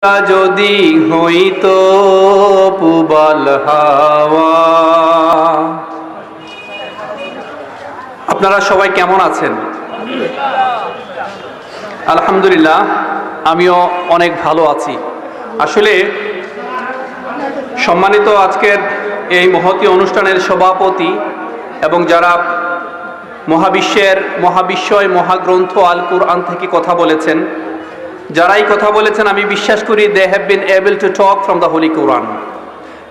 যদি হইতো পুবাল হাওয়া। আপনারা সবাই কেমন আছেন? আলহামদুলিল্লাহ, আমিও অনেক ভালো আছি। আসলে সম্মানিত আজকের এই মহতী অনুষ্ঠানের সভাপতি এবং যারা মহাবিশ্বয় মহাগ্রন্থ আল কুরআন থেকে কথা বলেছেন, যারাই কথা বলেছেন, আমি বিশ্বাস করি they have been able to talk from the holy Quran.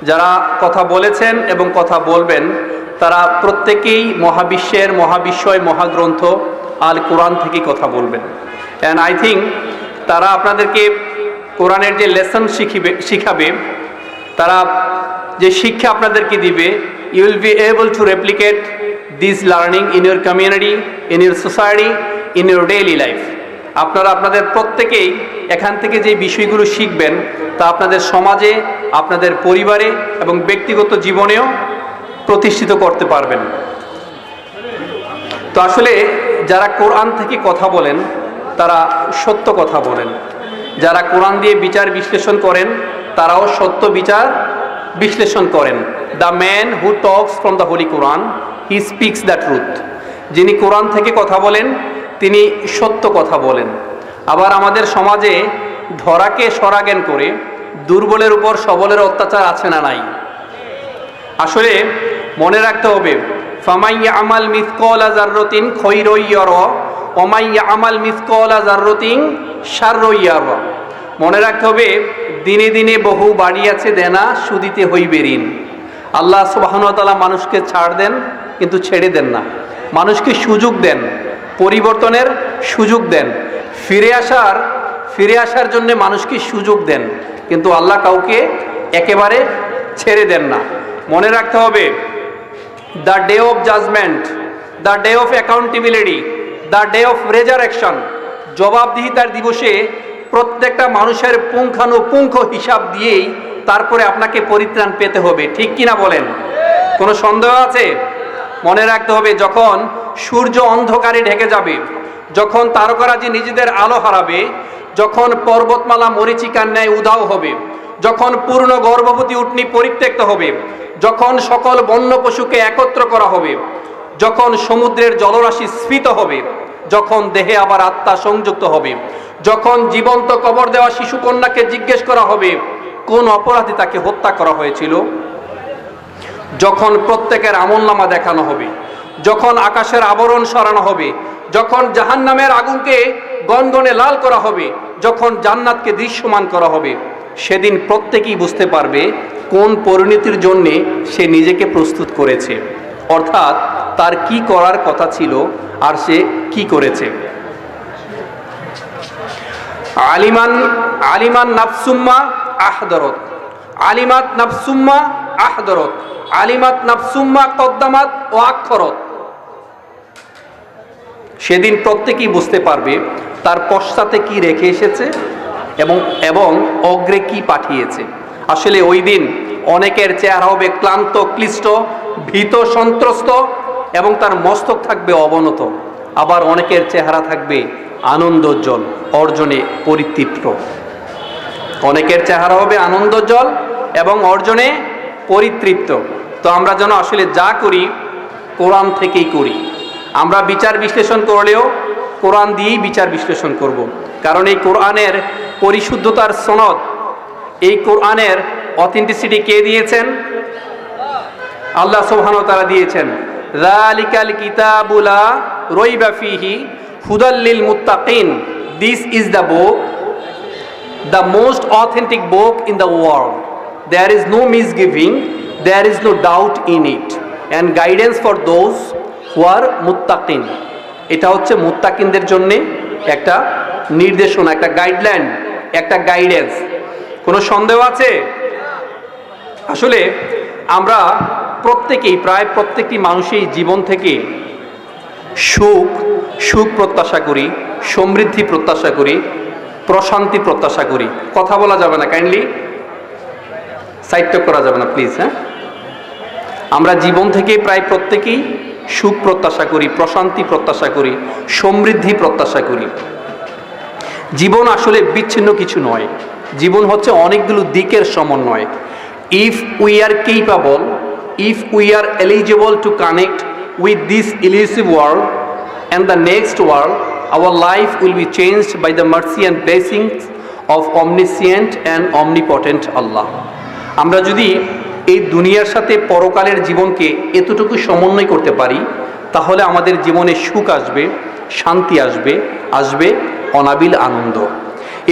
যারা কথা বলেছেন এবং কথা বলবেন তারা প্রত্যেকেই মহাবিশ্বয় মহাগ্রন্থ আল কোরআন থেকে কথা বলবেন। অ্যান্ড আই থিঙ্ক তারা আপনাদেরকে কোরআনের যে লেসন শিখাবে, তারা যে শিক্ষা আপনাদেরকে দিবে, you will be able to replicate this learning in your community, in your society, in your daily life. আপনারা আপনাদের প্রত্যেকেই এখান থেকে যে বিষয়গুলো শিখবেন তা আপনাদের সমাজে, আপনাদের পরিবারে এবং ব্যক্তিগত জীবনেও প্রতিষ্ঠিত করতে পারবেন। তো আসলে যারা কোরআন থেকে কথা বলেন তারা সত্য কথা বলেন, যারা কোরআন দিয়ে বিচার বিশ্লেষণ করেন তারাও সত্য বিচার বিশ্লেষণ করেন। The man who talks from the holy Quran, he speaks the truth. যিনি কোরআন থেকে কথা বলেন তিনি সত্য কথা বলেন। আবার আমাদের সমাজে ধরাকে সরাজ্ঞান করে দুর্বলের উপর সবলের অত্যাচার আছে না নাই? আসলে মনে রাখতে হবে, ফামাইয়া আমাল মিসকালা যাররাতিন খায়রান ইয়ারা ওয়া মাইয়া আমাল মিসকালা যাররাতিন শাররান ইয়ারা। মনে রাখতে হবে, দিনে দিনে বহু বাড়িয়াছে দেনা, শুধিতে হইবে ঋণ। আল্লাহ সুবহানাহু ওয়া তাআলা মানুষকে ছাড় দেন কিন্তু ছেড়ে দেন না, মানুষকে সুযোগ দেন, পরিবর্তনের সুযোগ দেন, ফিরে আসার জন্য মানুষকে সুযোগ দেন, কিন্তু আল্লাহ কাউকে একেবারে ছেড়ে দেন না। মনে রাখতে হবে, the day of judgment, the day of accountability, the day of resurrection, জবাবদিহিতার দিবসে প্রত্যেকটা মানুষের পুঙ্খানুপুঙ্খ হিসাব দিয়েই তারপরে আপনাকে পরিত্রাণ পেতে হবে। ঠিক কিনা বলেন? কোনো সন্দেহ আছে? মনে রাখতে হবে, যখন সূর্য অন্ধকারে ঢেকে যাবে, যখন তারকারাজি নিজেদের আলো হারাবে, যখন পর্বতমালা মরীচিকার ন্যায় উধাও হবে, যখন পূর্ণ গর্ভবতী উটনি পরিত্যক্ত হবে, যখন সকল বন্য পশুকে একত্র করা হবে, যখন সমুদ্রের জলরাশি স্ফীত হবে, যখন দেহে আবার আত্মা সংযুক্ত হবে, যখন জীবন্ত কবর দেওয়া শিশুকন্যাকে জিজ্ঞেস করা হবে কোন অপরাধী তাকে হত্যা করা হয়েছিল, যখন প্রত্যেকের আমলনামা দেখানো হবে, যখন আকাশের আবরণ সরানো হবে, যখন জাহান্নামের আগুনকে গনগনে লাল করা হবে, যখন জান্নাতকে দৃশ্যমান করা হবে, সেদিন প্রত্যেকেই বুঝতে পারবে কোন পরিণতির জন্যে সে নিজেকে প্রস্তুত করেছে, অর্থাৎ তার কি করার কথা ছিল আর সে কি করেছে। আলিমান নাফসুম্মা আহদরত, আলিমাত নাফসুম্মা আহদরত, আলিমাত নাফসুম্মা কদ্দামাত ও আক্ষরত। সেদিন প্রত্যেকেই বুঝতে পারবে তার পশ্চাতে কি রেখে এসেছে এবং অগ্রে কি পাঠিয়েছে। আসলে ওই দিন অনেকের চেহারা হবে ক্লান্ত, ক্লিষ্ট, ভীত, সন্ত্রস্ত এবং তার মস্তক থাকবে অবনত। আবার অনেকের চেহারা থাকবে আনন্দোজ্জ্বল, অর্জনে পরিতৃপ্ত। অনেকের চেহারা হবে আনন্দোজ্জ্বল এবং অর্জনে পরিতৃপ্ত। তো আমরা যেন আসলে যা করি কোরআন থেকেই করি। আমরা বিচার বিশ্লেষণ করলেও কোরআন দিয়েই বিচার বিশ্লেষণ করব, কারণ এই কোরআনের পরিশুদ্ধতার সনদ, এই কোরআনের অথেন্টিসিটি কে দিয়েছেন? আল্লাহ সুবহানাহু ওয়া তাআলা দিয়েছেন। যালিকাল কিতাবু লা রাইবা ফীহি হুদাল লিল মুত্তাকিন। This is the book, the most authentic book in the world. There is no misgiving, there is no doubt in it, and guidance for those who are muttaqin. এটা হচ্ছে মুত্তাকিনদের জন্য একটা নির্দেশনা, একটা গাইডলাইন, একটা গাইডেন্স। কোনো সন্দেহ আছে? আসলে আমরা প্রায় প্রত্যেকটি মানুষই জীবন থেকে সুখ প্রত্যাশা করি, সমৃদ্ধি প্রত্যাশা করি, প্রশান্তি প্রত্যাশা করি। কথা বলা যাবে না, কাইন্ডলি সাইড টক করা যাবে না প্লিজ। হ্যাঁ, আমরা জীবন থেকে প্রায় প্রত্যেকেই সুখ প্রত্যাশা করি, প্রশান্তি প্রত্যাশা করি, সমৃদ্ধি প্রত্যাশা করি। জীবন আসলে বিচ্ছিন্ন কিছু নয়, জীবন হচ্ছে অনেকগুলো দিকের সমন্বয়। If we are capable, if we are eligible to connect with this elusive world and the next world, our life will be changed by the mercy and blessings of omniscient and omnipotent Allah. আমরা যদি এই দুনিয়ার সাথে পরকালের জীবনকে এতটুকু সমন্বয় করতে পারি, তাহলে আমাদের জীবনে সুখ আসবে, শান্তি আসবে, আসবে অনাবিল আনন্দ।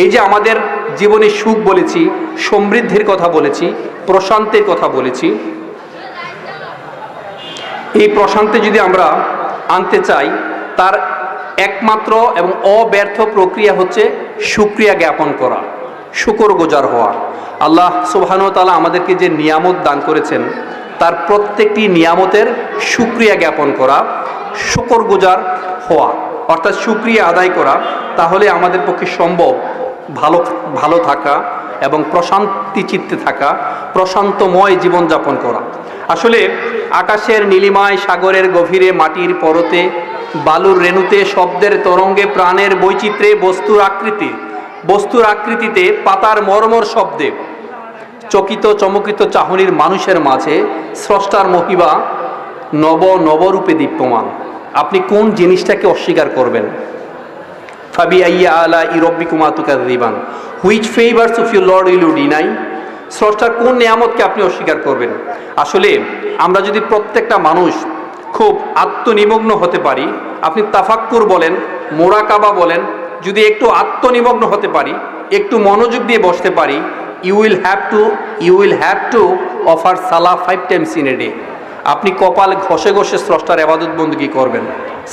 এই যে আমাদের জীবনে সুখ বলেছি, সমৃদ্ধির কথা বলেছি, প্রশান্তির কথা বলেছি, এই প্রশান্তি যদি আমরা আনতে চাই, তার একমাত্র এবং অব্যর্থ প্রক্রিয়া হচ্ছে শুকরিয়া জ্ঞাপন করা, শুকরগুজার হওয়া। আল্লাহ সুবহানাহু ওয়া তাআলা আমাদেরকে যে নিয়ামত দান করেছেন, তার প্রত্যেকটি নিয়ামতের শুকরিয়া জ্ঞাপন করা, শুকরগুজার হওয়া, অর্থাৎ শুকরিয়া আদায় করা। তাহলে আমাদের পক্ষে সম্ভব ভালো থাকা এবং প্রশান্তি চিত্তে থাকা, প্রশান্তময় জীবনযাপন করা। আসলে আকাশের নীলিমায়, সাগরের গভীরে, মাটির পরতে, বালুর রেণুতে, শব্দের তরঙ্গে, প্রাণের বৈচিত্র্যে, বস্তুর আকৃতিতে, পাতার মর্মর শব্দে, চকিত চমকিত চাহনির মানুষের মাঝে স্রষ্টার মহিমা নবরূপে দীপ্যমান। আপনি কোন জিনিসটাকে অস্বীকার করবেন? ফাবিআইয়ি আলাই রাব্বিকুমা তুকাযযিবান, which favours of your lord will you deny? স্রষ্টার কোন নিয়ামতকে আপনি অস্বীকার করবেন? আসলে আমরা যদি প্রত্যেকটা মানুষ খুব আত্মনিমগ্ন হতে পারি, আপনি তাফাক্কুর বলেন, মোরাকাবা বলেন, যদি একটু আত্মনিমগ্ন হতে পারি, একটু মনোযোগ দিয়ে বসতে পারি, you will have to offer salah 5 times in a day। আপনি কপাল ঘষে ঘষে স্রষ্টার ইবাদত বন্দেগী করবেন,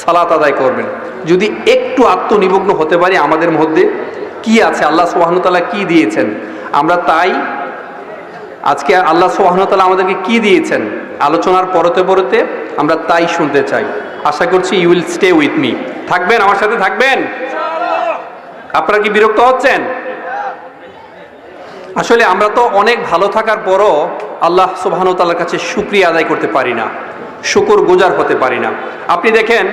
সালাত আদায় করবেন। যদি একটু আত্মনিমগ্ন হতে পারি আমাদের মধ্যে কি আছে, আল্লাহ সুবহানাহু ওয়া তাআলা কি দিয়েছেন, আমরা তাই আজকে আল্লাহ সুবহানাহু ওয়া তাআলা আমাদেরকে কি দিয়েছেন, আলোচনার পরতে আমরা তাই শুনতে চাই। আশা করছি you will stay with me. থাকবেন, আমার সাথে থাকবেন? আপনারা কি বিরক্ত হচ্ছেন? আসলে আমরা তো অনেক ভালো থাকার পরও আল্লাহ সুবহানাহু ওয়া তাআলার কাছে শুকরিয়া আদায় করতে পারি না, শুকরগুজার হতে পারি না। আপনি দেখেন,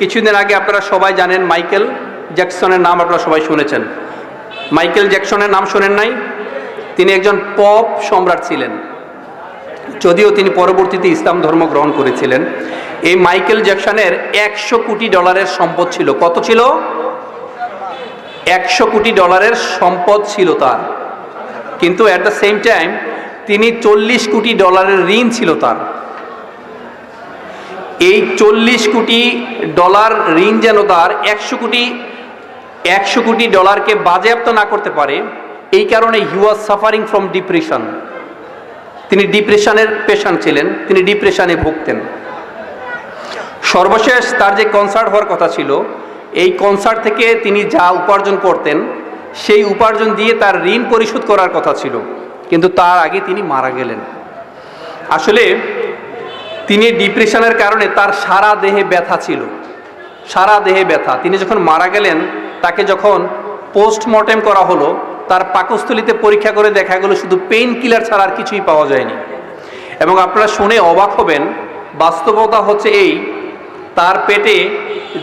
কিছুদিন আগে আপনারা সবাই জানেন মাইকেল জ্যাকসনের নাম আপনারা সবাই শুনেছেন। মাইকেল জ্যাকসনের নাম শোনেন নাই? তিনি একজন পপ সম্রাট ছিলেন, যদিও তিনি পরবর্তীতে ইসলাম ধর্ম গ্রহণ করেছিলেন। এই মাইকেল জ্যাকসনের $100 কোটি সম্পদ ছিল। কত ছিল? $100 কোটি সম্পদ ছিল তার। কিন্তু অ্যাট দ্য সেম টাইম তিনি $40 কোটি ঋণ ছিল তার। এই $40 কোটি ঋণ যেন তার $100 কোটি বাজেয়াপ্ত না করতে পারে, এই কারণে হি ওয়াজ সাফারিং ফ্রম ডিপ্রেশন। তিনি ডিপ্রেশনের পেশেন্ট ছিলেন, তিনি ডিপ্রেশনে ভুগতেন। সর্বশেষ তার যে কনসার্ট হওয়ার কথা ছিল, এই কনসার্ট থেকে তিনি যা উপার্জন করতেন, সেই উপার্জন দিয়ে তার ঋণ পরিশোধ করার কথা ছিল, কিন্তু তার আগে তিনি মারা গেলেন। আসলে তিনি ডিপ্রেশনের কারণে তার সারা দেহে ব্যথা ছিল, সারা দেহে ব্যথা। তিনি যখন মারা গেলেন, তাকে যখন পোস্টমর্টেম করা হলো, তার পাকস্থলীতে পরীক্ষা করে দেখা গেল শুধু পেইন কিলার ছাড়া আর কিছুই পাওয়া যায়নি। এবং আপনারা শুনে অবাক হবেন, বাস্তবতা হচ্ছে এই, তার পেটে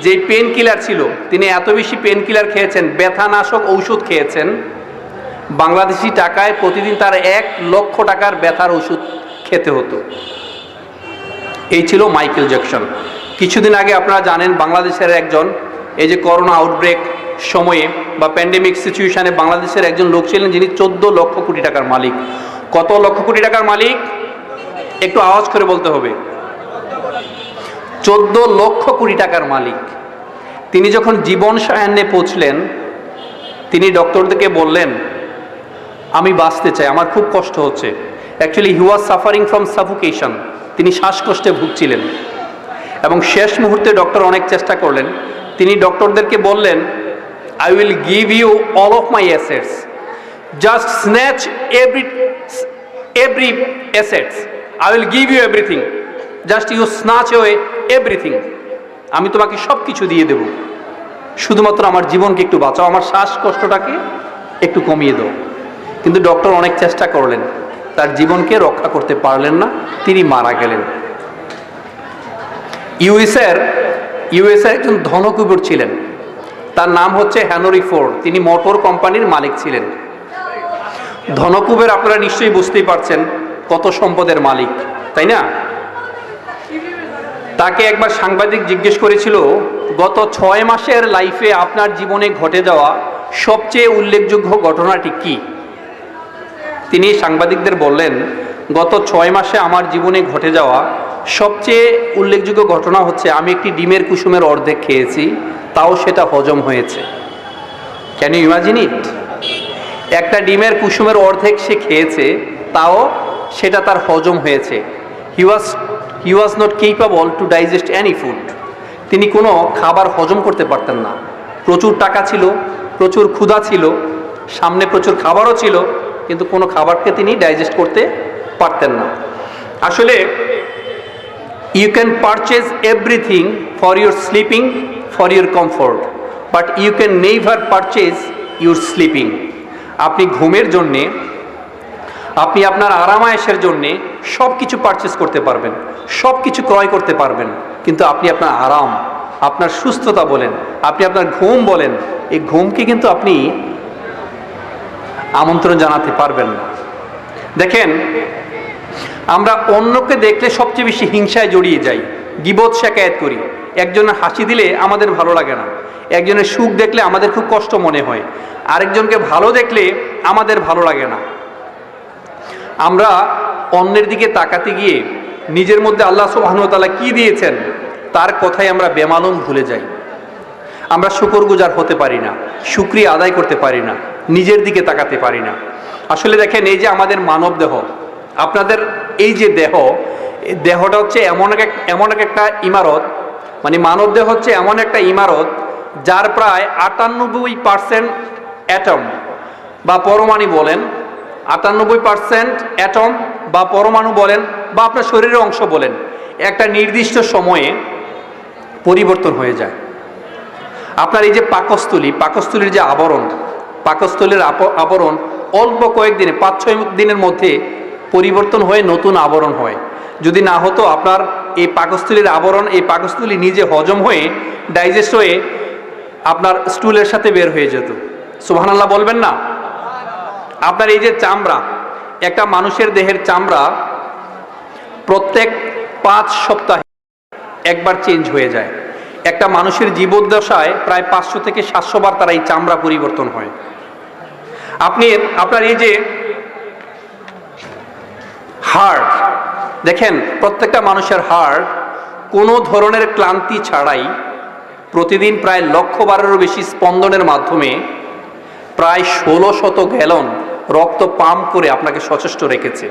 যে পেন কিলার ছিল, তিনি এত বেশি পেন কিলার খেয়েছেন, ব্যথানাশক ঔষধ খেয়েছেন, বাংলাদেশি টাকায় প্রতিদিন তার $1 লক্ষ ব্যথার ওষুধ খেতে হতো। এই ছিল মাইকেল জ্যাকসন। কিছুদিন আগে আপনারা জানেন, বাংলাদেশের একজন, এই যে করোনা আউটব্রেক সময়ে বা প্যান্ডেমিক সিচুয়েশনে বাংলাদেশের একজন লোক ছিলেন যিনি 14 লক্ষ কোটি টাকার মালিক। কত লক্ষ কোটি টাকার মালিক? একটু আওয়াজ করে বলতে হবে। 14 লক্ষ কোটি টাকার মালিক। তিনি যখন জীবন সায়ান্নে পৌঁছলেন, তিনি ডক্টরদেরকে বললেন, আমি বাঁচতে চাই, আমার খুব কষ্ট হচ্ছে। Actually he was suffering from suffocation, তিনি শ্বাসকষ্টে ভুগছিলেন। এবং শেষ মুহূর্তে ডক্টর অনেক চেষ্টা করলেন। তিনি ডক্টরদেরকে বললেন, I will give you all of my assets. Just snatch every assets. I will give you everything. Just you snatch away everything. আমি তোমাকে সব কিছু দিয়ে দেব, শুধুমাত্র আমার জীবনকে একটু বাঁচাও, আমার শ্বাসকষ্টটাকে একটু কমিয়ে দাও। কিন্তু ডক্টর অনেক চেষ্টা করলেন, তার জীবনকে রক্ষা করতে পারলেন না, তিনি মারা গেলেন। ইউএসএ একজন ধনকুবের ছিলেন, তার নাম হচ্ছে হেনরি ফোর্ড। তিনি মোটর কোম্পানির মালিক ছিলেন। ধনকুবের আপনারা নিশ্চয়ই বুঝতেই পারছেন কত সম্পদের মালিক, তাই না? তাকে একবার সাংবাদিক জিজ্ঞেস করেছিল, গত 6 মাসের লাইফে আপনার জীবনে ঘটে যাওয়া সবচেয়ে উল্লেখযোগ্য ঘটনাটি কি? তিনি সাংবাদিকদের বললেন, গত 6 মাসে আমার জীবনে ঘটে যাওয়া সবচেয়ে উল্লেখযোগ্য ঘটনা হচ্ছে আমি একটি ডিমের কুসুমের অর্ধেক খেয়েছি, তাও সেটা হজম হয়েছে। Can you imagine it? একটা ডিমের কুসুমের অর্ধেক সে খেয়েছে, তাও সেটা তার হজম হয়েছে। He was not capable to digest any food. তিনি কোনো খাবার হজম করতে পারতেন না। প্রচুর টাকা ছিল, প্রচুর ক্ষুধা ছিল, সামনে প্রচুর খাবারও ছিল, কিন্তু কোনো খাবারকে তিনি ডাইজেস্ট করতে পারতেন না। আসলে you can purchase everything for your sleeping, for your comfort, but you can never purchase your sleeping. আপনি ঘুমের জন্যে, আপনি আপনার আরামায়েশের জন্যে সব কিছু পারচেজ করতে পারবেন, সব কিছু ক্রয় করতে পারবেন, কিন্তু আপনি আপনার আরাম, আপনার সুস্থতা বলেন, আপনি আপনার ঘুম বলেন, এই ঘুমকে কিন্তু আপনি আমন্ত্রণ জানাতে পারবেন না। দেখেন, আমরা অন্যকে দেখলে সবচেয়ে বেশি হিংসায় জড়িয়ে যাই, গীবত শিকায়েত করি। একজনের হাসি দিলে আমাদের ভালো লাগে না, একজনের সুখ দেখলে আমাদের খুব কষ্ট মনে হয়, আরেকজনকে ভালো দেখলে আমাদের ভালো লাগে না। আমরা অন্যের দিকে তাকাতে গিয়ে নিজের মধ্যে আল্লাহ সুবহানাহু ওয়া তাআলা কি দিয়েছেন তার কথাই আমরা বেমালুম ভুলে যাই। আমরা শুকরগুজার হতে পারি না, শুকরিয়া আদায় করতে পারি না, নিজের দিকে তাকাতে পারি না। আসলে দেখেন, এই যে আমাদের মানব দেহ, আপনাদের এই যে দেহ, এই দেহটা হচ্ছে এমন একটা ইমারত, মানে মানব দেহ হচ্ছে এমন একটা ইমারত যার প্রায় 98% অ্যাটম বা পরমাণু বলেন, 98% অ্যাটম বা পরমাণু বলেন বা আপনার শরীরের অংশ বলেন, একটা নির্দিষ্ট সময়ে পরিবর্তন হয়ে যায়। আপনার এই যে পাকস্থলীর যে আবরণ, পাকস্থলীর আবরণ অল্প কয়েকদিনে, 5-6 দিনের মধ্যে পরিবর্তন হয়ে নতুন আবরণ হয়। যদি না হতো, আপনার এই পাকস্থলীর আবরণ, এই পাকস্থলী নিজে হজম হয়ে ডাইজেস্ট হয়ে আপনার স্টুলের সাথে বের হয়ে যেত। সুবহানাল্লাহ বলবেন না? আপনার এই যে চামড়া, একটা মানুষের দেহের চামড়া প্রত্যেক 5 সপ্তাহে একবার চেঞ্জ হয়ে যায়। একটা মানুষের জীবদ্দশায় প্রায় 500 থেকে 700 বার তার এই চামড়া পরিবর্তন হয়। আপনার এই যে হার্ট, দেখেন প্রত্যেকটা মানুষের হার্ট কোনো ধরনের ক্লান্তি ছাড়াই প্রতিদিন প্রায় 1,00,000 বারেরও বেশি স্পন্দনের মাধ্যমে প্রায় 1600 গ্যালন রক্ত পাম্প করে আপনাকে সচেষ্ট রেখেছে।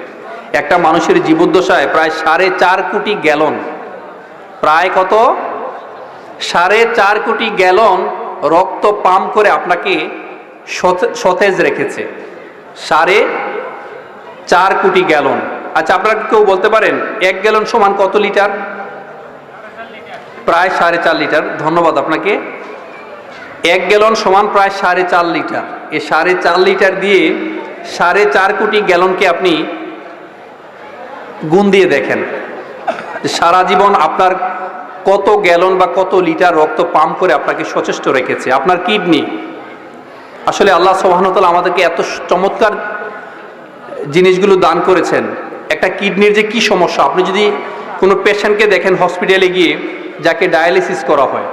একটা মানুষের জীবদ্দশায় প্রায় 4.5 কোটি গ্যালন, প্রায় কত? 4.5 কোটি গ্যালন রক্ত পাম্প করে আপনাকে সতেজ রেখেছে। 4.5 কোটি গ্যালন। আচ্ছা, আপনারা কেউ বলতে পারেন 1 গ্যালন সমান কত লিটার? প্রায় 4.5 লিটার। ধন্যবাদ আপনাকে। 1 গ্যালন সমান প্রায় 4.5 লিটার। এই 4.5 লিটার দিয়ে 4.5 কোটি গ্যালনকে আপনি গুণ দিয়ে দেখেন, সারা জীবন আপনার কত গ্যালন বা কত লিটার রক্ত পাম্প করে আপনাকে সচেষ্ট রেখেছে। আপনার কিডনি, আসলে আল্লাহ সুবহানাহু ওয়া তাআলা আমাদেরকে এত চমৎকার জিনিসগুলো দান করেছেন। একটা কিডনির যে কি সমস্যা, আপনি যদি কোনো পেশেন্টকে দেখেন হসপিটালে গিয়ে, যাকে ডায়ালিসিস করা হয়,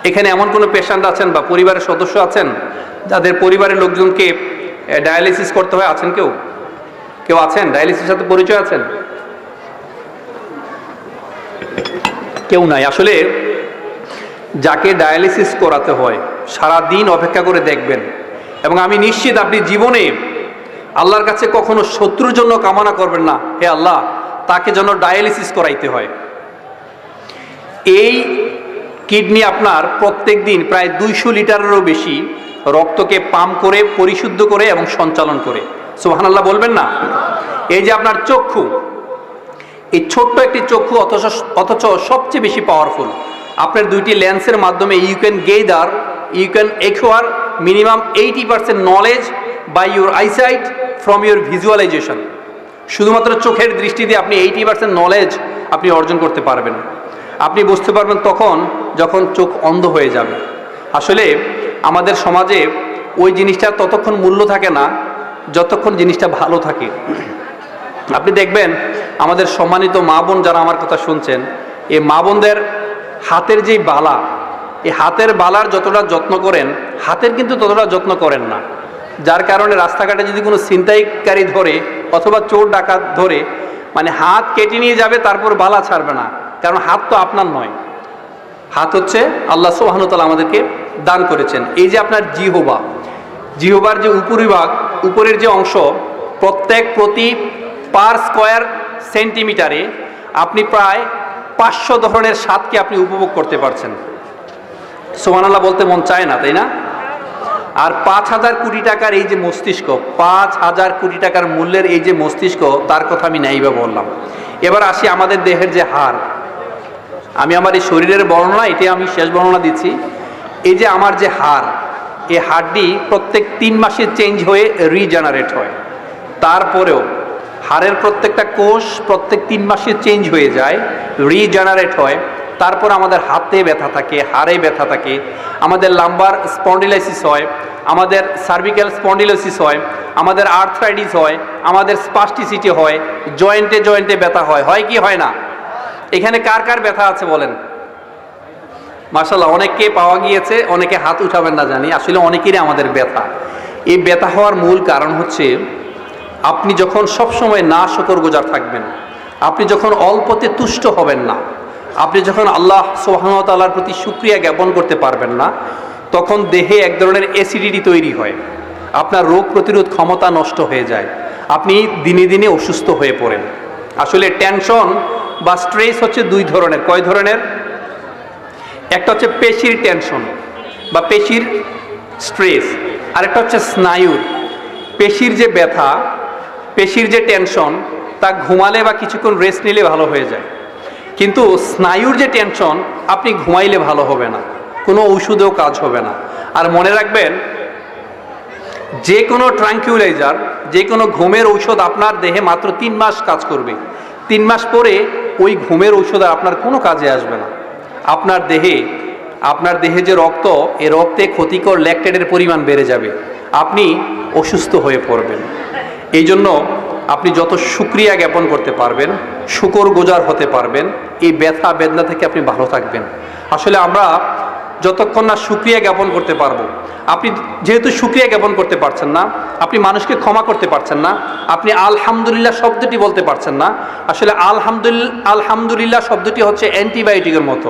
এখানে এমন কোনো পেশেন্ট আছেন বা পরিবারের সদস্য আছেন যাদের পরিবারের লোকজনকে ডায়ালিসিস করতে হয়? আছেন কেউ আছেন? ডায়ালিসিসের সাথে পরিচয় আছেন? কেউ নাই। আসলে যাকে ডায়ালিসিস করাতে হয় সারা দিন অপেক্ষা করে দেখবেন, এবং আমি নিশ্চিত আপনি জীবনে আল্লাহর কাছে কখনো শত্রুর জন্য কামনা করবেন না, হে আল্লাহ তাকে যেন ডায়ালিসিস করাইতে হয়। এই কিডনি আপনার প্রত্যেক দিন প্রায় 200 লিটারেরও বেশি রক্তকে পাম্প করে, পরিশুদ্ধ করে এবং সঞ্চালন করে। সুবহানাল্লাহ বলবেন না? এই যে আপনার চক্ষু, এই ছোট্ট একটি চক্ষু অথচ সবচেয়ে বেশি পাওয়ারফুল। আপনার 2টি লেন্সের মাধ্যমে you can acquire minimum 80% knowledge by your eyesight from your visualisation. শুধুমাত্র চোখের দৃষ্টি দিয়ে আপনি 80% নলেজ আপনি অর্জন করতে পারবেন। আপনি বুঝতে পারবেন তখন যখন চোখ অন্ধ হয়ে যাবে। আসলে আমাদের সমাজে ওই জিনিসটার ততক্ষণ মূল্য থাকে না যতক্ষণ জিনিসটা ভালো থাকে। আপনি দেখবেন আমাদের সম্মানিত মা বোন যারা আমার কথা শুনছেন, এই মা বোনদের হাতের যেই বালা, এই হাতের বালার যতটা যত্ন করেন, হাতের কিন্তু ততটা যত্ন করেন না। যার কারণে রাস্তাঘাটে যদি কোনো ছিনতাইকারী ধরে অথবা চোর ডাকাত ধরে, মানে হাত কেটে নিয়ে যাবে, তারপর বালা ছাড়বে না, কারণ হাত তো আপনার নয়। হাত হচ্ছে আল্লাহ সুবহানাহু ওয়া তাআলা আমাদেরকে দান করেছেন। এই যে আপনার জিহ্বা, জিহ্বার যে উপরিভাগ, উপরের যে অংশ, প্রতি পার স্কয়ার সেন্টিমিটারে আপনি প্রায় 500 ধরনের স্বাদকে আপনি উপভোগ করতে পারছেন। সুবহানাল্লাহ বলতে মন চায় না, তাই না? আর 5000 কোটি টাকার এই যে মস্তিষ্ক, 5000 কোটি টাকার মূল্যের এই যে মস্তিষ্ক, তার কথা আমি নাইবা বললাম। এবার আসি আমাদের দেহের যে হাড়। আমি আমার এই শরীরের বর্ণনা, এটাই আমি শেষ বর্ণনা দিচ্ছি। এই যে আমার যে হাড়, এই হাড়টি প্রত্যেক 3 মাসে চেঞ্জ হয়ে রিজেনারেট হয়। তারপরেও হাড়ের প্রত্যেকটা কোষ প্রত্যেক 3 মাসে চেঞ্জ হয়ে যায়, রিজেনারেট হয়। তারপর আমাদের হাতে ব্যথা থাকে, হাড়ে ব্যথা থাকে, আমাদের লাম্বার স্পন্ডিলাইসিস হয়, আমাদের সার্ভিক্যাল স্পন্ডিলোসিস হয়, আমাদের আর্থ্রাইটিস হয়, আমাদের স্পাস্টিসিটি হয়, জয়েন্টে জয়েন্টে ব্যথা হয়। হয় কি হয় না? এখানে কার কার ব্যথা আছে বলেন? মাশাআল্লাহ, অনেককে পাওয়া গিয়েছে, অনেকে হাত উঠাবেন না জানি। আসলে অনেকেরই আমাদের ব্যথা। এই ব্যথা হওয়ার মূল কারণ হচ্ছে আপনি যখন সবসময় না শুকরগুজার থাকবেন, আপনি যখন অল্পতে তুষ্ট হবেন না, আপনি যখন আল্লাহ সুবহানাহু ওয়া তাআলার প্রতি শুকরিয়া জ্ঞাপন করতে পারবেন না, তখন দেহে এক ধরনের অ্যাসিডিটি তৈরি হয়, আপনার রোগ প্রতিরোধ ক্ষমতা নষ্ট হয়ে যায়, আপনি দিনে দিনে অসুস্থ হয়ে পড়েন। আসলে টেনশন বা স্ট্রেস হচ্ছে 2 ধরনের। কয় ধরনের? একটা হচ্ছে পেশির টেনশন বা পেশির স্ট্রেস, আরেকটা হচ্ছে স্নায়ুর। পেশির যে ব্যথা, পেশির যে টেনশন, তা ঘুমালে বা কিছুক্ষণ রেস্ট নিলে ভালো হয়ে যায়। কিন্তু স্নায়ুর যে টেনশন, আপনি ঘুমাইলে ভালো হবে না, কোনো ওষুধেও কাজ হবে না। আর মনে রাখবেন, যে কোনো ট্রাঙ্কুইলাইজার, যে কোনো ঘুমের ঔষধ আপনার দেহে মাত্র 3 মাস কাজ করবে। 3 মাস পরে ওই ঘুমের ঔষধ আর আপনার কোনো কাজে আসবে না। আপনার দেহে যে রক্ত, এই রক্তে ক্ষতিকর ল্যাকটেটের পরিমাণ বেড়ে যাবে, আপনি অসুস্থ হয়ে পড়বেন। এই জন্য আপনি যত শুকরিয়া জ্ঞাপন করতে পারবেন, শুকরগুজার হতে পারবেন, এই ব্যথা বেদনা থেকে আপনি ভালো থাকবেন। আসলে আমরা যতক্ষণ না শুকরিয়া জ্ঞাপন করতে পারবো, আপনি যেহেতু শুকরিয়া জ্ঞাপন করতে পারছেন না, আপনি মানুষকে ক্ষমা করতে পারছেন না, আপনি আলহামদুলিল্লাহ শব্দটি বলতে পারছেন না। আসলে আলহামদুলিল্লাহ শব্দটি হচ্ছে অ্যান্টিবায়োটিকের মতো,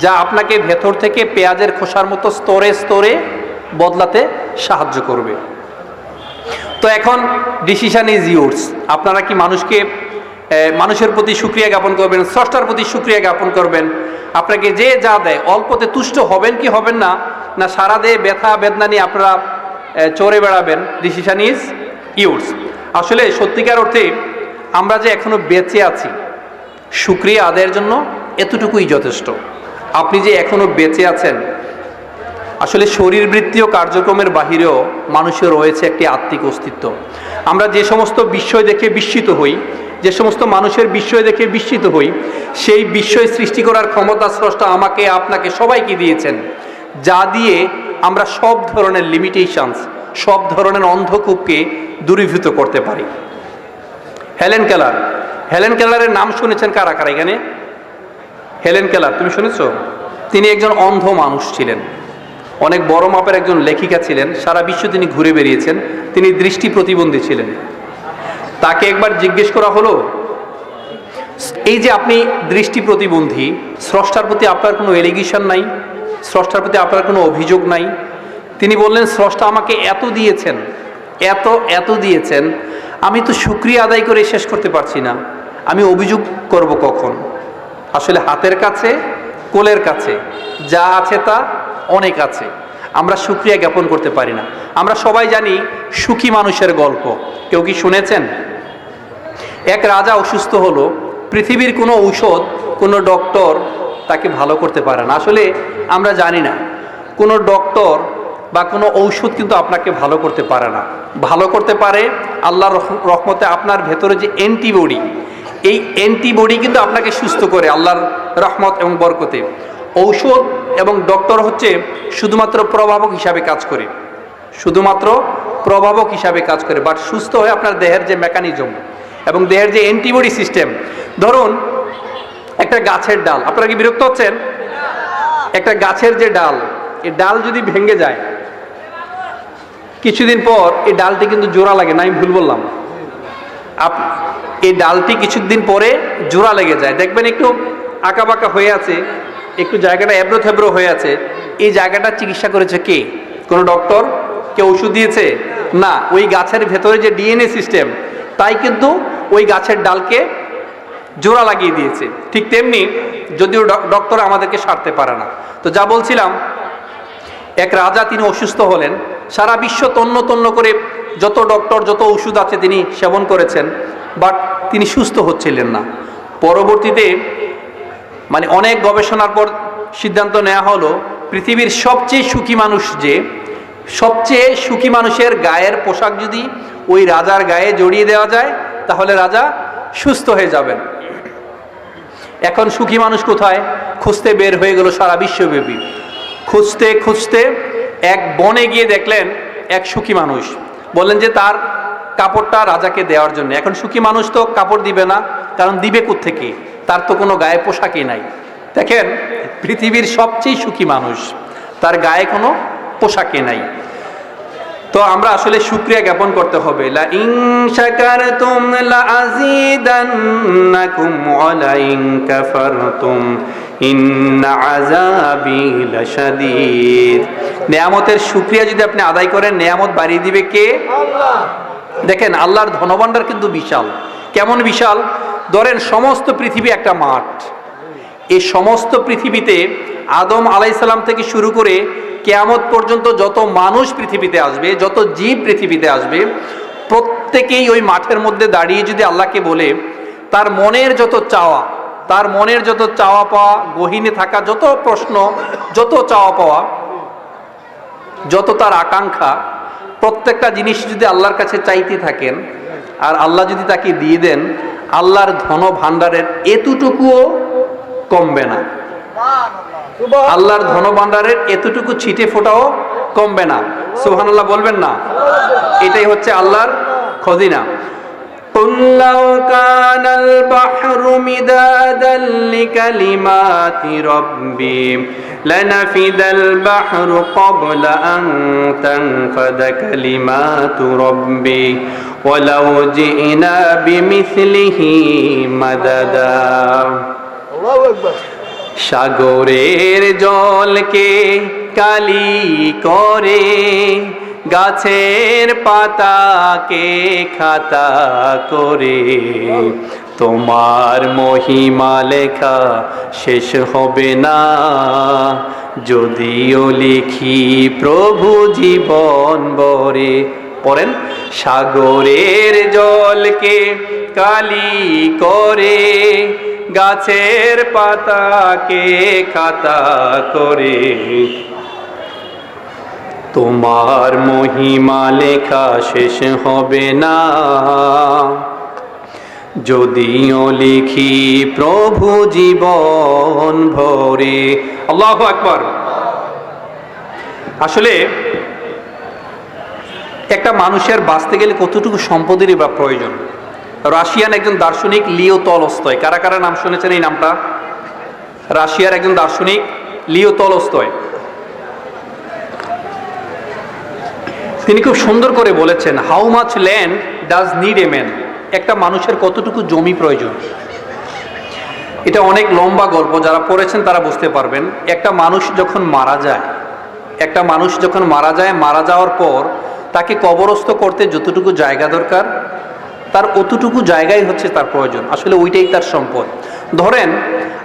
যা আপনাকে ভেতর থেকে পেঁয়াজের খোসার মতো স্তরে স্তরে বদলাতে সাহায্য করবে। তো এখন ডিসিশন ইজ ইয়োর্স। আপনারা কি মানুষের প্রতি শুকরিয়া জ্ঞাপন করবেন, স্রষ্টার প্রতি শুকরিয়া জ্ঞাপন করবেন? আপনাকে যে যা দেয় অল্পতে তুষ্ট হবেন কি হবেন না, না সারা দেহে ব্যথা বেদনা নিয়ে আপনারা চড়ে বেড়াবেন? Decision is yours. আসলে সত্যিকার অর্থে আমরা যে এখনো বেঁচে আছি, শুকরিয়া আদায়ের জন্য এতটুকুই যথেষ্ট। আপনি যে এখনো বেঁচে আছেন, আসলে শরীরবৃত্তীয় কার্যক্রমের বাহিরেও মানুষের রয়েছে একটি আত্মিক অস্তিত্ব। আমরা যে সমস্ত বিস্ময় দেখে বিস্মিত হই, যে সমস্ত মানুষের বিস্ময় দেখে বিস্মিত হই, সেই বিস্ময় সৃষ্টি করার ক্ষমতা স্রষ্টা আমাকে আপনাকে সবাইকে দিয়েছেন, যা দিয়ে আমরা সব ধরনের লিমিটেশনস, সব ধরনের অন্ধকূপকে দূরীভূত করতে পারি। হেলেন কেলারের নাম শুনেছেন কারা কারা এখানে? হেলেন কেলার, তুমি শুনেছো? তিনি একজন অন্ধ মানুষ ছিলেন, অনেক বড় মাপের একজন লেখিকা ছিলেন, সারা বিশ্ব তিনি ঘুরে বেরিয়েছেন, তিনি দৃষ্টি প্রতিবন্ধী ছিলেন। তাকে একবার জিজ্ঞেস করা হলো, এই যে আপনি দৃষ্টি প্রতিবন্ধী, স্রষ্টার প্রতি আপনার কোনো এলিগেশন নাই, স্রষ্টার প্রতি আপনার কোনো অভিযোগ নাই? তিনি বললেন, স্রষ্টা আমাকে এত দিয়েছেন, এত দিয়েছেন, আমি তো শুকরিয়া আদায় করে শেষ করতে পারছি না, আমি অভিযোগ করব কখন? আসলে হাতের কাছে, কোলের কাছে যা আছে তা অনেক আছে, আমরা শুকরিয়া জ্ঞাপন করতে পারি না। আমরা সবাই জানি সুখী মানুষের গল্প, কেউ কি শুনেছেন? এক রাজা অসুস্থ হলো, পৃথিবীর কোনো ঔষধ, কোনো ডক্টর তাকে ভালো করতে পারে না। আসলে আমরা জানি না, কোনো ডক্টর বা কোনো ঔষধ কিন্তু আপনাকে ভালো করতে পারে না। ভালো করতে পারে আল্লাহর রহমতে আপনার ভেতরে যে অ্যান্টিবডি, এই অ্যান্টিবডি কিন্তু আপনাকে সুস্থ করে আল্লাহর রহমত এবং বরকতে। ঔষধ এবং ডক্টর হচ্ছে শুধুমাত্র প্রভাবক হিসাবে কাজ করে, শুধুমাত্র প্রভাবক হিসাবে কাজ করে। বাট সুস্থ হয়ে আপনার দেহের যে মেকানিজম এবং দেহের যে অ্যান্টিবডি সিস্টেম, ধরুন একটা গাছের ডাল, আপনারা কি বিরক্ত হচ্ছেন? একটা গাছের যে ডাল, এই ডাল যদি ভেঙে যায় কিছুদিন পর এই ডালটি কিন্তু জোড়া লাগে না, আমি ভুল বললাম? এই ডালটি কিছুদিন পরে জোড়া লেগে যায়, দেখবেন একটু আঁকা বাঁকা হয়ে আছে, একটু জায়গাটা এবড়ো থেবড়ো হয়ে আছে। এই জায়গাটা চিকিৎসা করেছে কে? কোনো ডক্টর? কেউ ওষুধ দিয়েছে? না, ওই গাছের ভেতরে যে ডিএনএ সিস্টেম তাই কিন্তু ওই গাছের ডালকে জোড়া লাগিয়ে দিয়েছে। ঠিক তেমনি যদিও ডক্টর আমাদেরকে সারতে পারে না। তো যা বলছিলাম, এক রাজা তিনি অসুস্থ হলেন, সারা বিশ্ব তন্ন তন্ন করে যত ডক্টর যত ওষুধ আছে তিনি সেবন করেছেন, বাট তিনি সুস্থ হচ্ছিলেন না। পরবর্তীতে মানে অনেক গবেষণার পর সিদ্ধান্ত নেওয়া হলো পৃথিবীর সবচেয়ে সুখী মানুষ, যে সবচেয়ে সুখী মানুষের গায়ের পোশাক যদি ওই রাজার গায়ে জড়িয়ে দেওয়া যায় তাহলে রাজা সুস্থ হয়ে যাবেন। এখন সুখী মানুষ কোথায়? খুঁজতে বের হয়ে গেল সারা বিশ্বব্যাপী। খুঁজতে খুঁজতে এক বনে গিয়ে দেখলেন এক সুখী মানুষ, বললেন যে তার কাপড়টা রাজাকে দেওয়ার জন্য। এখন সুখী মানুষ তো কাপড় দিবে না, কারণ দিবে কোত্থেকে? তার তো কোনো গায়ে পোশাকই নাই। দেখেন, পৃথিবীর সবচেয়ে সুখী মানুষ, তার গায়ে কোনো পোশাকই নাই। তো আমরা আসলে শুকরিয়া জ্ঞাপন করতে হবে। লা ইন শাকারতুম লা আযীদান্নাকুম ওয়া লা ইন কাফারতুম ইন্না আযাবি লাশাদীদ। নেয়ামতের শুকরিয়া যদি আপনি আদায় করেন, নেয়ামত বাড়িয়ে দিবে কে? আল্লাহ। দেখেন, আল্লাহর ধনভাণ্ডার কিন্তু বিশাল। কেমন বিশাল? ধরেন সমস্ত পৃথিবী একটা মাঠ। এই সমস্ত পৃথিবীতে আদম আলাইহিস সালাম থেকে শুরু করে কিয়ামত পর্যন্ত যত মানুষ পৃথিবীতে আসবে, যত জীব পৃথিবীতে আসবে, প্রত্যেকেই ওই মাঠের মধ্যে দাঁড়িয়ে যদি আল্লাহকে বলে তার মনের যত চাওয়া, তার মনের যত চাওয়া পাওয়া, গহীনে থাকা যত প্রশ্ন, যত চাওয়া পাওয়া, যত তার আকাঙ্ক্ষা, প্রত্যেকটা জিনিস যদি আল্লাহর কাছে চাইতে থাকেন আর আল্লাহ যদি তাকে দিয়ে দেন, আল্লাহর ধন ভাণ্ডারের এতটুকুও কমবে না। আল্লাহর ধন ভাণ্ডারের এতটুকু ছিটে ফোটাও কমবে না। সুবহানাল্লাহ বলবেন না? এটাই হচ্ছে আল্লাহর খজিনা। قُلْ لَوْ كَانَ الْبَحْرُ مِدَادًا لِكَلِمَاتِ رَبِّي لَنَفِدَ الْبَحْرُ قَبْلَ أَن تَنفَدَ كَلِمَاتُ رَبِّي وَلَوْ جِئْنَا بِمِثْلِهِ مَدَدًا। আল্লাহু আকবার। সাগরের জলকে কালি করে, গাছের পাতাকে খাতা করে, তোমার মহিমা লেখা শেষ হবে না, যদিও লিখি প্রভু জীবন ভরে। পড়েন, সাগরের জলকে কালি করে, গাছের পাতাকে খাতা করে, তোমার মহিমা লেখা শেষ হবে না, যদিও লিখি প্রভু জীবন ভরে। আল্লাহু আকবার। আসলে একটা মানুষের বাঁচতে গেলে কতটুকু সম্পদেরই বা প্রয়োজন। রাশিয়ান একজন দার্শনিক লিও তলস্তয়, কারা কারা নাম শুনেছেন এই নামটা? রাশিয়ার একজন দার্শনিক লিও তলস্তয়, তিনি খুব সুন্দর করে বলেছেন, how much land does need a man. একটা মানুষের কতটুকু জমি প্রয়োজন। এটা অনেক লম্বা গল্প, যারা পড়েছেন তারা বুঝতে পারবেন। একটা মানুষ যখন মারা যায়, একটা মানুষ যখন মারা যায়, মারা যাওয়ার পর তাকে কবরস্থ করতে যতটুকু জায়গা দরকার, তার অতটুকু জায়গাই হচ্ছে তার প্রয়োজন। আসলে ওইটাই তার সম্পদ। ধরেন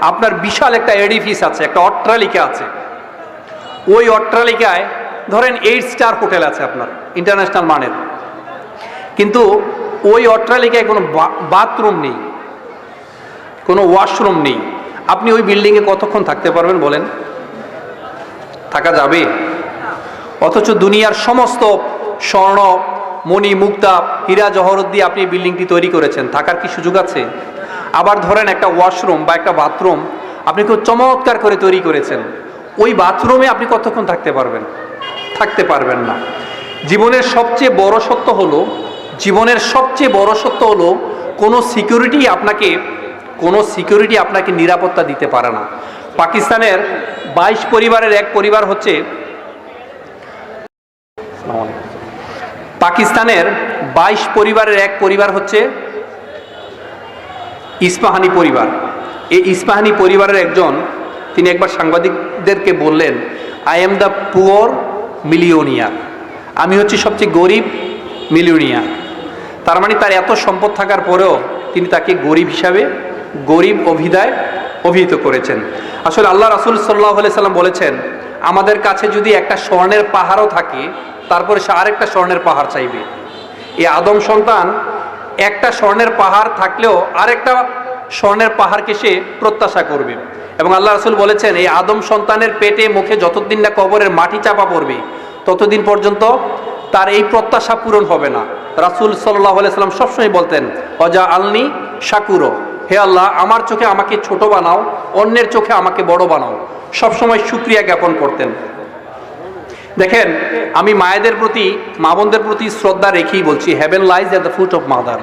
আপনার বিশাল একটা এডিফিস আছে, একটা অট্টালিকা আছে, ওই অট্টালিকায় ধরেন 8 স্টার হোটেল আছে আপনার, ইন্টারন্যাশনাল মানের, কিন্তু ওই অট্টালিকায় কোনো বাথরুম নেই, কোনো ওয়াশরুম নেই। আপনি ওই বিল্ডিংয়ে কতক্ষণ থাকতে পারবেন বলেন? থাকা যাবে? অথচ দুনিয়ার সমস্ত স্বর্ণ মণি মুক্তা হীরা জহরত দিয়ে আপনি বিল্ডিংটি তৈরি করেছেন, থাকার কি সুযোগ আছে? আবার ধরেন একটা ওয়াশরুম বা একটা বাথরুম আপনি খুব চমৎকার করে তৈরি করেছেন, ওই বাথরুমে আপনি কতক্ষণ থাকতে পারবেন? থাকতে পারবেন না। জীবনের সবচেয়ে বড় সত্য হলো কোনো সিকিউরিটি আপনাকে নিরাপত্তা দিতে পারে না। পাকিস্তানের 22 পরিবারের এক পরিবার হচ্ছে ইস্পাহানি পরিবার। এই ইস্পাহানি পরিবারের একজন, তিনি একবার সাংবাদিকদেরকে বললেন, I am the poor millionaire, আমি হচ্ছি সবচেয়ে গরিব মিলিয়নিয়ার। তার মানে তার এত সম্পদ থাকার পরেও তিনি তাকে গরিব অভিধায় অভিহিত করেছেন। আসলে আল্লাহ রাসূল সাল্লাল্লাহু আলাইহি সাল্লাম বলেছেন, আমাদের কাছে যদি একটা স্বর্ণের পাহাড়ও থাকে, তারপরে সে আরেকটা স্বর্ণের পাহাড় চাইবে। এই আদম সন্তান একটা স্বর্ণের পাহাড় থাকলেও আরেকটা স্বর্ণের পাহাড়কে সে প্রত্যাশা করবে। এবং আল্লাহ রাসূল বলেছেন, এই আদম সন্তানের পেটে মুখে যতদিন না কবরের মাটি চাপা পড়বে, ততদিন পর্যন্ত তার এই প্রত্যাশা পূরণ হবে না। রাসূল সাল্লাল্লাহু আলাইহি সাল্লাম সবসময় বলতেন, অজা আলনি শাকুরো, হে আল্লাহ, আমার চোখে আমাকে ছোট বানাও, অন্যের চোখে আমাকে বড় বানাও। সবসময় শুকরিয়া জ্ঞাপন করতেন। দেখেন, আমি মায়েদের প্রতি, মা বোনদের প্রতি শ্রদ্ধা রেখেই বলছি, heaven lies at the foot of mother,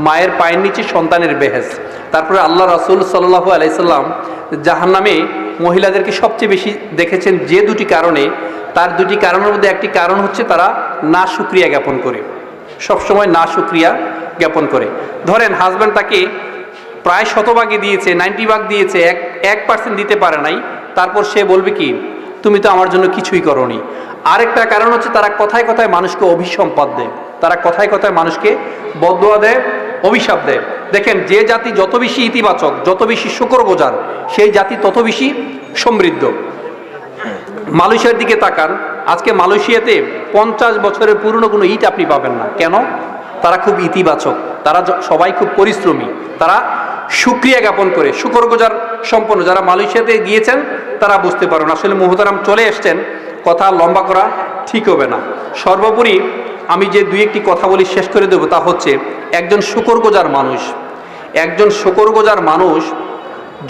মায়ের পায়ের নিচে সন্তানের বেহেস। তারপরে আল্লাহ রাসূল সাল্লাল্লাহু আলাইহি সাল্লাম জাহান্নামে মহিলাদেরকে সবচেয়ে বেশি দেখেছেন যে দুটি কারণে, তার দুটি কারণের মধ্যে একটি কারণ হচ্ছে তারা না শুকরিয়া জ্ঞাপন করে, সবসময় না শুকরিয়া জ্ঞাপন করে। ধরেন হাজব্যান্ড তাকে প্রায় 100 দিয়েছে, 90 দিয়েছে, 1% দিতে পারে নাই, তারপর সে বলবে কি, তুমি তো আমার জন্য কিছুই করোনি। আরেকটা কারণ হচ্ছে তারা কথায় কথায় মানুষকে অভিসম্পাদ দেয়, তারা কথায় কথায় মানুষকে বদদুয়া দেয়, অভিশাপ দেয়। দেখেন, যে জাতি যত বেশি ইতিবাচক, যত বেশি শুকরগুজার, সেই জাতি তত বেশি সমৃদ্ধ। মালয়েশিয়ার দিকে তাকান, আজকে মালয়েশিয়াতে 50 বছরের পুরনো কোনো ইট আপনি পাবেন না। কেন? তারা খুব ইতিবাচক, তারা সবাই খুব পরিশ্রমী, তারা শুকরিয়া জ্ঞাপন করে, শুকরগুজার সম্পন্ন। যারা মালয়েশিয়াতে গিয়েছেন তারা বুঝতে পারেন। আসলে মুহতারাম চলে এসছেন, কথা লম্বা করা ঠিক হবে না। সর্বোপরি আমি যে দুই একটি কথা বলি শেষ করে দেবো, তা হচ্ছে একজন শুকরগুজার মানুষ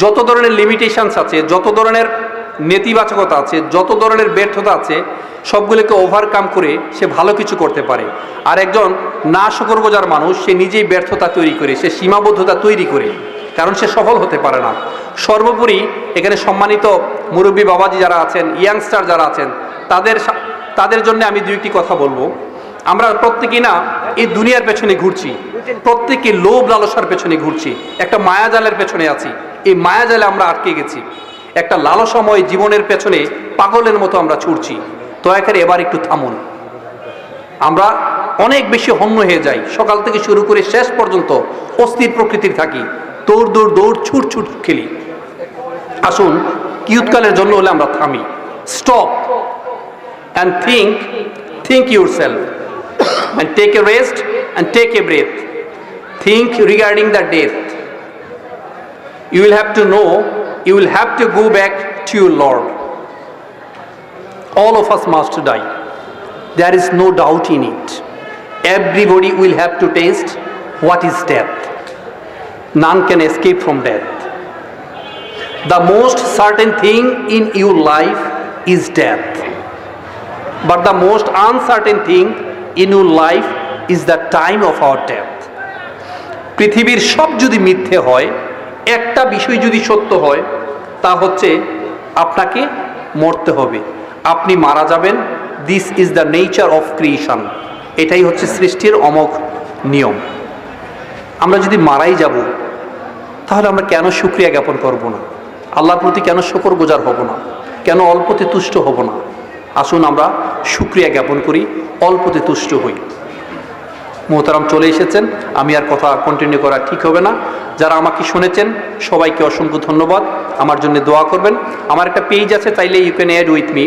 যত ধরনের লিমিটেশনস আছে, যত ধরনের নেতিবাচকতা আছে, যত ধরনের ব্যর্থতা আছে, সবগুলোকে ওভারকাম করে সে ভালো কিছু করতে পারে। আর একজন না শুকরগুজার মানুষ, সে নিজেই ব্যর্থতা তৈরি করে, সে সীমাবদ্ধতা তৈরি করে, কারণ সে সফল হতে পারে না। সর্বোপরি এখানে সম্মানিত মুরব্বী বাবাজি যারা আছেন, ইয়াংস্টার যারা আছেন, তাদের জন্য আমি দুই একটি কথা বলবো। আমরা প্রত্যেকেই না এই দুনিয়ার পেছনে ঘুরছি, প্রত্যেকে লোভ লালসার পেছনে ঘুরছি, একটা মায়াজালের পেছনে আছি। এই মায়াজালে আমরা আটকে গেছি, একটা লালসাময় জীবনের পেছনে পাগলের মতো আমরা ছুটছি। দয়া করে এবার একটু থামুন। আমরা অনেক বেশি হন্য হয়ে যাই, সকাল থেকে শুরু করে শেষ পর্যন্ত অস্থির প্রকৃতির থাকি, দৌড় ছুট খেলি। আসুন, কিয়ৎকালের জন্য হলে আমরা থামি। Stop and think yourself and take a rest and take a breath. Think regarding the death. You will have to go back to your Lord. All of us must die, there is no doubt in it. Everybody will have to taste what is death. None can escape from death. The most certain thing in your life is death, but the most uncertain thing in your life is the time of our death. পৃথিবীর সব যদি মিথ্যে হয়, একটা বিষয় যদি সত্য হয়, তা হচ্ছে আপনাকে মরতে হবে, আপনি মারা যাবেন। This is the nature of creation, এটাই হচ্ছে সৃষ্টির অমোঘ নিয়ম। আমরা যদি মারাই যাব, তাহলে আমরা কেন শুকরিয়া জ্ঞাপন করব না? আল্লাহর প্রতি কেন শুকরগুজার হব না? কেন অল্পতে তুষ্ট হব না? আসুন আমরা শুকরিয়া জ্ঞাপন করি, অল্পতে তুষ্ট হই। মোহতারাম চলে এসেছেন, আমি আর কথা কন্টিনিউ করা ঠিক হবে না। যারা আমাকে শুনেছেন সবাইকে অসংখ্য ধন্যবাদ। আমার জন্য দোয়া করবেন। আমার একটা পেজ আছে, চাইলে you can add with me.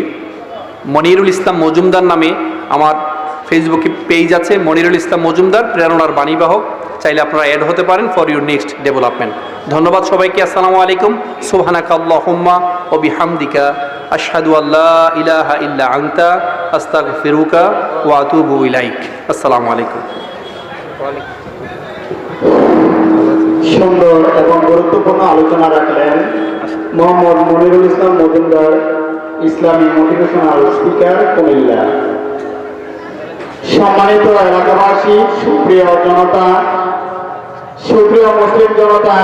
Monirul Islam Majumder নামে আমার ফেসবুকে পেজ আছে, মনিরুল ইসলাম মজুমদার, প্রেরণার বাণীবাহক। চাইলে আপনারা অ্যাড হতে পারেন ফর ইউর নেক্সট ডেভেলপমেন্ট। ধন্যবাদ সবাইকে। আসসালামু আলাইকুম। সুবহানাকা আল্লাহুম্মা ওয়া বিহামদিকা আশহাদু আল্লা ইলাহা ইল্লা আনতা আস্তাগফিরুকা ওয়া আতুবু ইলাইক। আসসালামু আলাইকুম। সুন্দর এবং গুরুত্বপূর্ণ আলোচনা রাখলেন মোহাম্মদ মনিরুল ইসলাম মজুমদার, ইসলামী মোটিভেশনাল স্পিকার, কুমিল্লা। সম্মানিত এলাকাবাসী, সুপ্রিয় জনতা, সুপ্রিয় মুসলিম জনতা,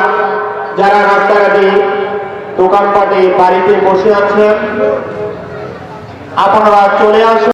যারা রাস্তাঘাটে দোকানপাটে বাড়িতে বসে আছেন, আপনারা চলে আসুন।